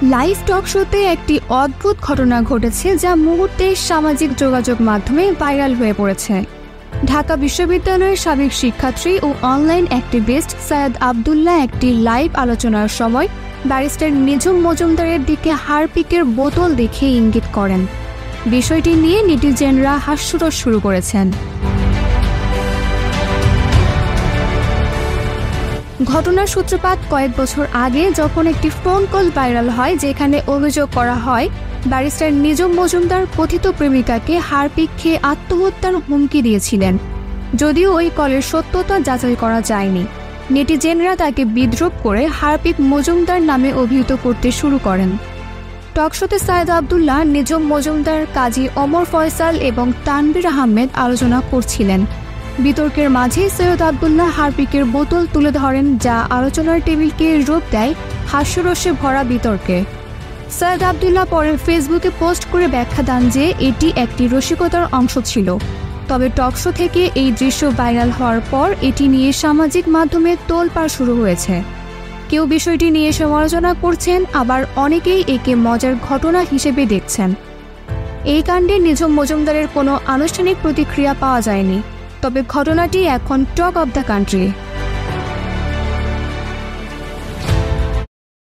Live টক শোতে একটি অদ্ভুত ঘটনা ঘটেছে যা মুহূর্তে সামাজিক যোগাযোগ মাধ্যমে ভাইরাল হয়ে পড়েছে। ঢাকা বিশ্ববিদ্যালয়ের সাবেক শিক্ষার্থী ও অনলাইন অ্যাক্টিভিস্ট সৈয়দ আবদুল্লাহ একটি লাইভ আলোচনার সময় ব্যারিস্টার নিঝুম মজুমদারের দিকে হারপিকের বোতল দেখে ইঙ্গিত করেন। বিষয়টি নিয়ে নেটিজেনরা হাস্যরস শুরু করেছেন। ঘটনার সূত্রপাত কয়েক বছর আগে, যখন একটি ফোন কল ভাইরাল হয় যেখানে অভিযোগ করা হয় ব্যারিস্টার নিঝুম মজুমদার কথিত প্রেমিকাকে হারপিক খেয়ে আত্মহত্যার হুমকি দিয়েছিলেন। যদিও ওই কলের সত্যতা যাচাই করা যায়নি, নেটিজেনরা তাকে বিদ্রূপ করে হারপিক মজুমদার নামে অভিহিত করতে শুরু করেন। টকশোতে সৈয়দ আবদুল্লাহ, নিঝুম মজুমদার, কাজী ওমর ফয়সাল এবং তানভীর আহমেদ আলোচনা করছিলেন। বিতর্কের মাঝে সৈয়দ আবদুল্লাহ হারপিকের বোতল তুলে ধরেন, যা আলোচনার টেবিলকে রূপ দেয় হাস্যরসে ভরা বিতর্কে। সৈয়দ আবদুল্লাহ পরে ফেসবুকে পোস্ট করে ব্যাখ্যা দেন যে এটি একটি রসিকতার অংশ ছিল। তবে টকশো থেকে এই দৃশ্য ভাইরাল হওয়ার পর এটি নিয়ে সামাজিক মাধ্যমে তোলপাড় শুরু হয়েছে। কেউ বিষয়টি নিয়ে সমালোচনা করছেন, আবার অনেকেই একে মজার ঘটনা হিসেবে দেখছেন। এই কাণ্ডে নিঝুম মজুমদারের কোনো আনুষ্ঠানিক প্রতিক্রিয়া পাওয়া যায়নি, তবে ঘটনাটি এখন টক অব দ্য কান্ট্রি।